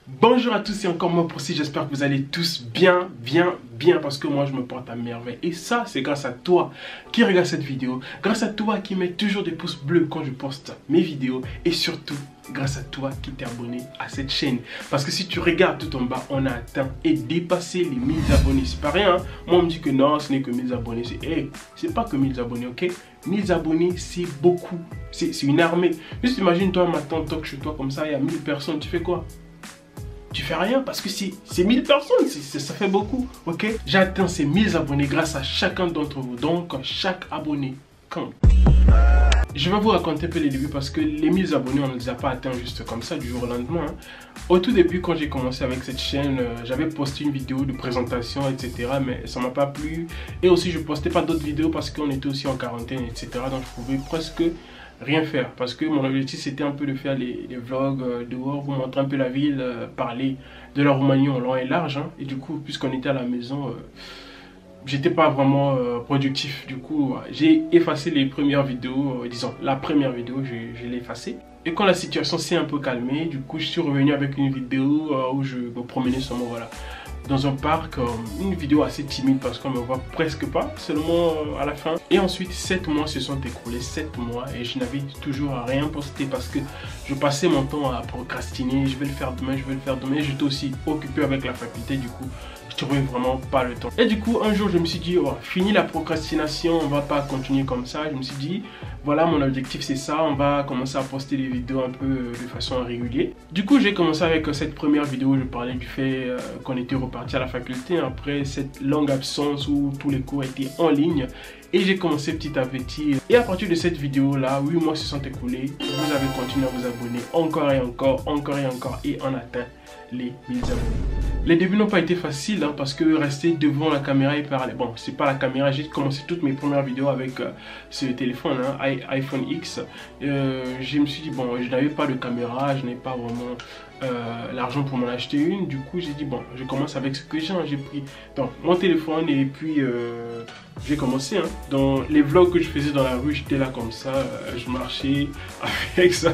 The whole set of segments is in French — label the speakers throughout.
Speaker 1: Bonjour à tous et encore moi pour j'espère que vous allez tous bien parce que moi je me porte à merveille. Et ça c'est grâce à toi qui regarde cette vidéo, grâce à toi qui met toujours des pouces bleus quand je poste mes vidéos et surtout grâce à toi qui t'es abonné à cette chaîne. Parce que si tu regardes tout en bas, on a atteint et dépassé les 1000 abonnés. C'est pas rien, hein? Moi on me dit que non, ce n'est que 1000 abonnés. C'est pas que 1000 abonnés, ok? 1000 abonnés c'est beaucoup, c'est une armée. Juste imagine toi maintenant, talk chez toi comme ça, il y a 1000 personnes, tu fais quoi? Tu fais rien parce que c'est 1000 personnes, ça fait beaucoup, ok? J'ai atteint ces 1000 abonnés grâce à chacun d'entre vous, donc chaque abonné compte. Je vais vous raconter un peu les débuts parce que les 1000 abonnés, on ne les a pas atteints juste comme ça du jour au lendemain. Hein. Au tout début, quand j'ai commencé avec cette chaîne, j'avais posté une vidéo de présentation, etc. Mais ça m'a pas plu. Et aussi, je postais pas d'autres vidéos parce qu'on était aussi en quarantaine, etc. Donc, je pouvais presque rien faire parce que mon objectif c'était un peu de faire les vlogs dehors, vous montrer un peu la ville, parler de la Roumanie en long et large. Hein. Et du coup, puisqu'on était à la maison, j'étais pas vraiment productif. Du coup, j'ai effacé les premières vidéos, disons la première vidéo, je l'ai effacée. Et quand la situation s'est un peu calmée, du coup, je suis revenu avec une vidéo où je me promenais seulement, voilà, dans un parc, une vidéo assez timide parce qu'on me voit presque pas, seulement à la fin. Et ensuite 7 mois se sont écoulés, 7 mois et je n'avais toujours rien posté parce que je passais mon temps à procrastiner, je vais le faire demain, je vais le faire demain. J'étais aussi occupé avec la faculté, du coup je trouvais vraiment pas le temps. Et du coup un jour je me suis dit, oh, fini la procrastination, on va pas continuer comme ça. Je me suis dit, voilà mon objectif c'est ça, on va commencer à poster des vidéos un peu de façon régulière. Du coup j'ai commencé avec cette première vidéo où je parlais du fait qu'on était reparti à la faculté après cette longue absence où tous les cours étaient en ligne. Et j'ai commencé petit à petit. Et à partir de cette vidéo là, 8 mois se sont écoulés. Vous avez continué à vous abonner encore et encore, encore et encore. Et on atteint les 1000 abonnés. Les débuts n'ont pas été faciles hein, parce que rester devant la caméra et parler. Bon, c'est pas la caméra, j'ai commencé toutes mes premières vidéos avec ce téléphone, hein, iPhone X. Je me suis dit, bon, je n'avais pas de caméra, je n'ai pas vraiment l'argent pour m'en acheter une. Du coup, j'ai dit, bon, je commence avec ce que j'ai. J'ai pris donc, mon téléphone et puis j'ai commencé. Hein. Dans les vlogs que je faisais dans la rue, j'étais là comme ça, je marchais avec ça.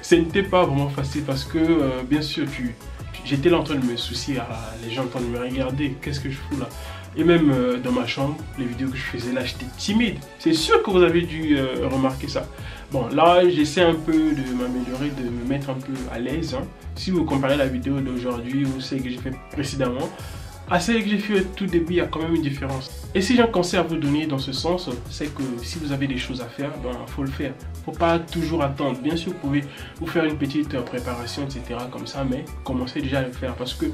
Speaker 1: Ce n'était pas vraiment facile parce que, bien sûr, j'étais là en train de me soucier, les gens en train de me regarder, qu'est-ce que je fous là? Et même dans ma chambre, les vidéos que je faisais là, j'étais timide. C'est sûr que vous avez dû remarquer ça. Bon, là, j'essaie un peu de m'améliorer, de me mettre un peu à l'aise. Hein. Si vous comparez la vidéo d'aujourd'hui ou celle que j'ai fait précédemment, à celle que j'ai fait au tout début, il y a quand même une différence. Et si j'ai un conseil à vous donner dans ce sens, c'est que si vous avez des choses à faire, ben, faut le faire. Faut pas toujours attendre. Bien sûr, vous pouvez vous faire une petite préparation, etc. comme ça, mais commencez déjà à le faire parce que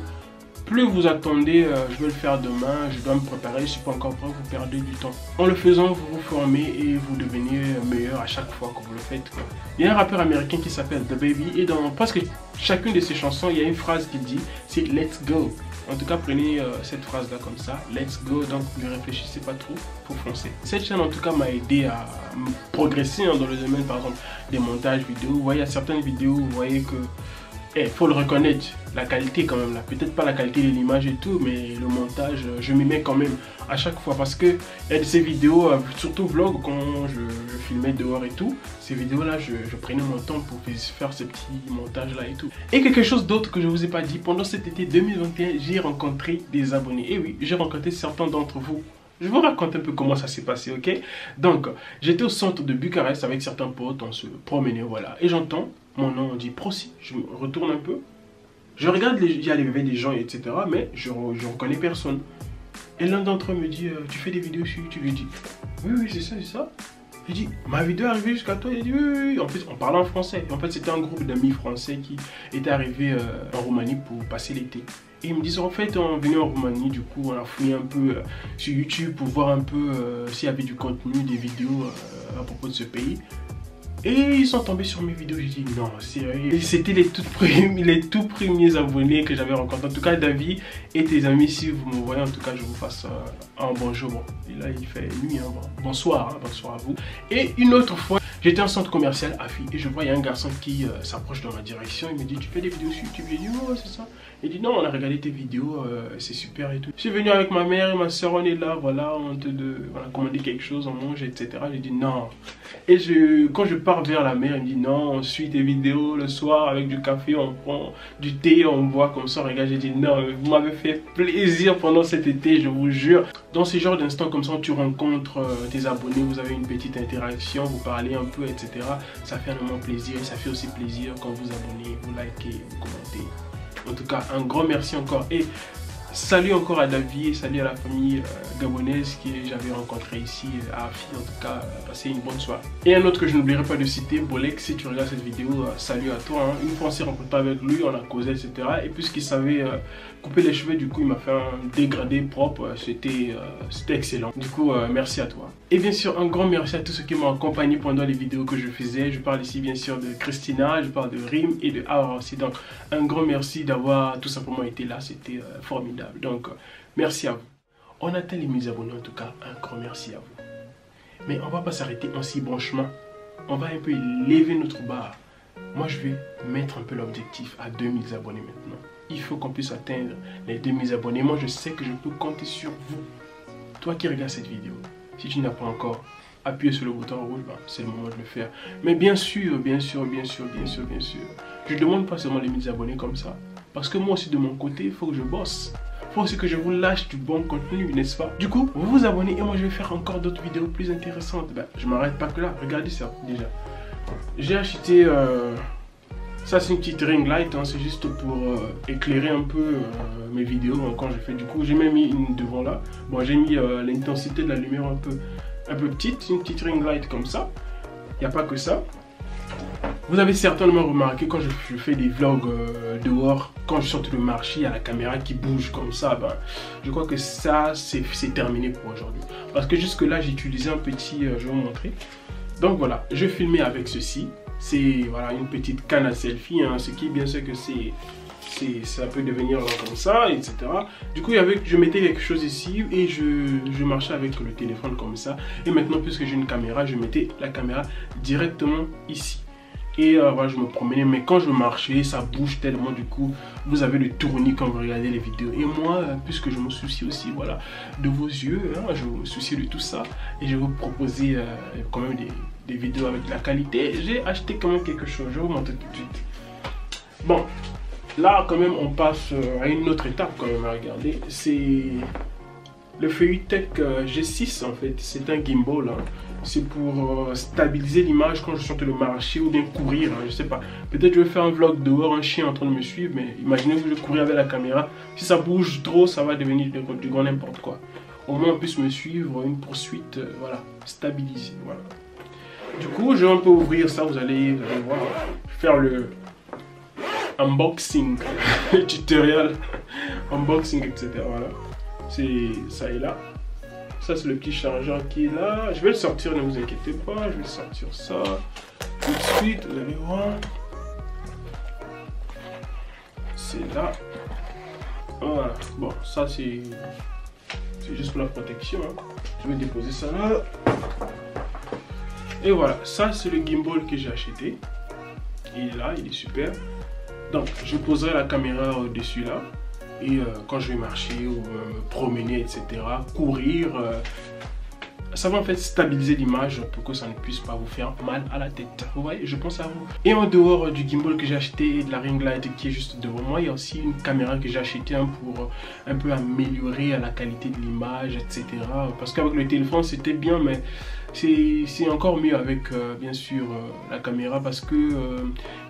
Speaker 1: plus vous attendez, je vais le faire demain, je dois me préparer, je ne suis pas encore prêt, vous perdez du temps. En le faisant, vous vous formez et vous devenez meilleur à chaque fois que vous le faites. Quoi. Il y a un rappeur américain qui s'appelle The Baby et dans presque chacune de ses chansons, il y a une phrase qui dit, c'est « Let's go ». En tout cas, prenez cette phrase-là comme ça, « Let's go », donc ne réfléchissez pas trop, pour foncer. Cette chaîne, en tout cas, m'a aidé à progresser hein, dans le domaine, par exemple, des montages vidéo. Vous voyez, il y a certaines vidéos, vous voyez que il faut le reconnaître, la qualité quand même là, peut-être pas la qualité de l'image et tout, mais le montage, je m'y mets quand même à chaque fois parce que il y a de ces vidéos, surtout vlog, quand je filmais dehors et tout, ces vidéos là, je prenais mon temps pour faire ces petits montages là et tout. Et quelque chose d'autre que je vous ai pas dit, pendant cet été 2021, j'ai rencontré des abonnés. Et oui, j'ai rencontré certains d'entre vous. Je vous raconte un peu comment ça s'est passé, ok? Donc, j'étais au centre de Bucarest avec certains potes, on se promenait, voilà. Et j'entends mon nom, on dit Prosi. Je me retourne un peu. Je regarde, il y a des gens, etc. Mais je reconnais personne. Et l'un d'entre eux me dit, tu fais des vidéos sur YouTube? Je dis, oui, c'est ça, c'est ça. Il dit, ma vidéo est arrivée jusqu'à toi? Il dit, oui. En fait, on parlait en français. En fait, c'était un groupe d'amis français qui était arrivé en Roumanie pour passer l'été. Et ils me disent, en fait, on venait en Roumanie, du coup, on a fouillé un peu sur YouTube pour voir un peu s'il y avait du contenu, des vidéos à propos de ce pays. Et ils sont tombés sur mes vidéos, j'ai dit non, sérieux. Et c'était les tout premiers abonnés que j'avais rencontrés. En tout cas, David et tes amis, si vous me voyez, en tout cas, je vous fasse un bonjour. Bon, et là, il fait nuit, hein, bon. Bonsoir, hein, bonsoir à vous. Et une autre fois, J'étais en centre commercial à Fi et je vois il y a un garçon qui s'approche de ma direction. Il me dit tu fais des vidéos sur YouTube? J'ai dit oh c'est ça. Il dit non, on a regardé tes vidéos, c'est super et tout. Je suis venu avec ma mère et ma soeur, on est là, voilà, on a commandé quelque chose, on mange, etc. J'ai dit non. Et quand je pars vers la mer, il me dit non, on suit tes vidéos le soir avec du café, on prend du thé, on boit comme ça, regarde. J'ai dit non, vous m'avez fait plaisir pendant cet été, je vous jure. Dans ce genre d'instants comme ça, tu rencontres tes abonnés, vous avez une petite interaction, vous parlez un peu, etc. Ça fait énormément plaisir et ça fait aussi plaisir quand vous abonnez, vous likez, vous commentez. En tout cas, un grand merci encore et salut encore à David, salut à la famille gabonaise que j'avais rencontré ici à Afi. En tout cas, passez une bonne soirée. Et un autre que je n'oublierai pas de citer, Bolek, si tu regardes cette vidéo, salut à toi. Une fois on s'est rencontré avec lui, on a causé, etc. Et puisqu'il savait couper les cheveux, du coup il m'a fait un dégradé propre, c'était excellent. Du coup, merci à toi. Et bien sûr, un grand merci à tous ceux qui m'ont accompagné pendant les vidéos que je faisais. Je parle ici bien sûr de Christina, je parle de Rim et de Aura aussi. Donc un grand merci d'avoir tout simplement été là, c'était formidable. Donc merci à vous. On atteint les 1000 abonnés en tout cas, un grand merci à vous. Mais on va pas s'arrêter en si bon chemin. On va un peu élever notre barre. Moi je vais mettre un peu l'objectif à 2000 abonnés maintenant. Il faut qu'on puisse atteindre les 2000 abonnés. Moi je sais que je peux compter sur vous. Toi qui regardes cette vidéo, si tu n'as pas encore appuyé sur le bouton rouge, c'est le moment de le faire. Mais bien sûr, je ne demande pas seulement les 1000 abonnés comme ça. Parce que moi aussi de mon côté, il faut que je bosse. Il faut aussi que je vous lâche du bon contenu, n'est-ce pas? Du coup, vous vous abonnez et moi je vais faire encore d'autres vidéos plus intéressantes. Je ne m'arrête pas que là, regardez ça déjà. J'ai acheté... ça c'est une petite ring light, hein, c'est juste pour éclairer un peu mes vidéos quand je fais. Du coup j'ai même mis une devant là. Bon j'ai mis l'intensité de la lumière un peu petite, une petite ring light comme ça. Il n'y a pas que ça. Vous avez certainement remarqué quand je fais des vlogs dehors, quand je sors le marché, il y a la caméra qui bouge comme ça. Je crois que ça c'est terminé pour aujourd'hui. Parce que jusque là j'ai utilisé un petit, je vais vous montrer. Donc voilà, je filmais avec ceci. C'est voilà, une petite canne à selfie, hein. Ce qui est bien c'est que ça peut devenir comme ça, etc. Du coup je mettais quelque chose ici et je marchais avec le téléphone comme ça. Et maintenant puisque j'ai une caméra, je mettais la caméra directement ici. Et voilà, je me promenais, mais quand je marchais, ça bouge tellement, du coup, vous avez le tournis quand vous regardez les vidéos. Et moi, puisque je me soucie aussi, voilà, de vos yeux, hein, je me soucie de tout ça. Et je vais vous proposer quand même des vidéos avec de la qualité. J'ai acheté quand même quelque chose, je vais vous montrer tout de suite. Bon, là quand même, on passe à une autre étape quand même à regarder. C'est le Feuilletech G6 en fait, c'est un gimbal. Hein. C'est pour stabiliser l'image quand je sors le marché ou bien courir, hein, je sais pas. Peut-être je vais faire un vlog dehors, un chien en train de me suivre, mais imaginez que je courir avec la caméra. Si ça bouge trop, ça va devenir du grand n'importe quoi. Au moins on puisse me suivre, une poursuite, voilà, stabilisée, voilà. Du coup, je vais un peu ouvrir ça, vous allez voir, faire le unboxing, le tutoriel, unboxing, etc. Voilà, c'est ça est là. Ça c'est le petit chargeur qui est là. Je vais le sortir, ne vous inquiétez pas. Je vais sortir ça tout de suite. Vous allez voir. C'est là. Voilà. Bon, ça c'est juste pour la protection. Hein. Je vais déposer ça là. Et voilà. Ça c'est le gimbal que j'ai acheté. Il est là, il est super. Donc je poserai la caméra au-dessus là. Et quand je vais marcher ou me promener, etc., courir, ça va en fait stabiliser l'image pour que ça ne puisse pas vous faire mal à la tête. Vous voyez, je pense à vous. Et en dehors du gimbal que j'ai acheté et de la ring light qui est juste devant moi, il y a aussi une caméra que j'ai achetée pour un peu améliorer la qualité de l'image, etc. Parce qu'avec le téléphone c'était bien, mais c'est encore mieux avec bien sûr la caméra, parce que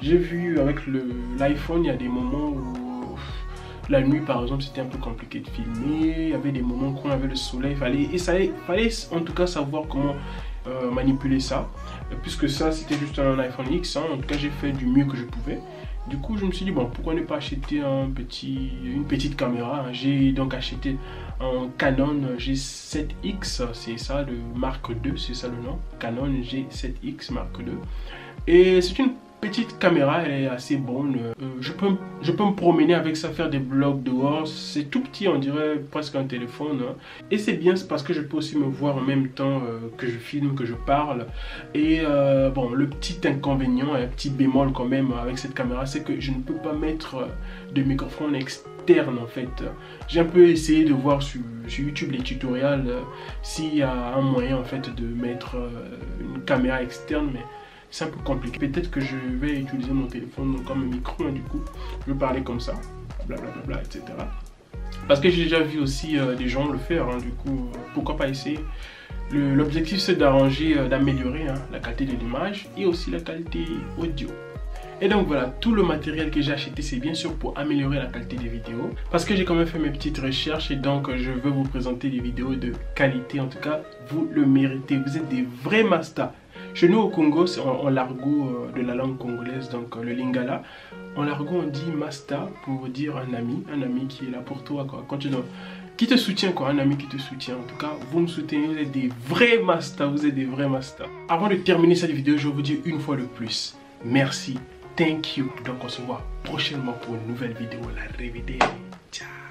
Speaker 1: j'ai vu avec l'iPhone, il y a des moments où la nuit par exemple c'était un peu compliqué de filmer, il y avait des moments où on avait le soleil, il fallait en tout cas savoir comment manipuler ça, puisque ça c'était juste un iPhone X, hein. En tout cas j'ai fait du mieux que je pouvais. Du coup je me suis dit bon, pourquoi ne pas acheter une petite caméra, hein. J'ai donc acheté un Canon G7X, c'est ça le Mark II, c'est ça le nom, Canon G7X Mark II. Et c'est une petite caméra, elle est assez bonne. Je peux me promener avec ça, faire des vlogs dehors. C'est tout petit, on dirait presque un téléphone. Hein. Et c'est bien, c'est parce que je peux aussi me voir en même temps que je filme, que je parle. Et bon, le petit inconvénient, un petit bémol quand même avec cette caméra, c'est que je ne peux pas mettre de microphone externe en fait. J'ai un peu essayé de voir sur YouTube les tutoriels s'il y a un moyen en fait de mettre une caméra externe, mais c'est un peu compliqué. Peut-être que je vais utiliser mon téléphone comme un micro, hein, du coup, je vais parler comme ça, blablabla, etc. Parce que j'ai déjà vu aussi des gens le faire, hein, du coup, pourquoi pas essayer. L'objectif c'est d'arranger, d'améliorer la qualité de l'image et aussi la qualité audio. Et donc voilà, tout le matériel que j'ai acheté, c'est bien sûr pour améliorer la qualité des vidéos. Parce que j'ai quand même fait mes petites recherches et donc je veux vous présenter des vidéos de qualité. En tout cas, vous le méritez, vous êtes des vrais masters. Chez nous au Congo, c'est en l'argot de la langue congolaise, donc le lingala. En l'argot, on dit masta pour dire un ami qui est là pour toi, quoi. Quand tu dois, qui te soutient, quoi, un ami qui te soutient. En tout cas, vous me soutenez, vous êtes des vrais masters, vous êtes des vrais masters. Avant de terminer cette vidéo, je vais vous dire une fois de plus, merci, thank you. Donc on se voit prochainement pour une nouvelle vidéo, la revedere. Ciao.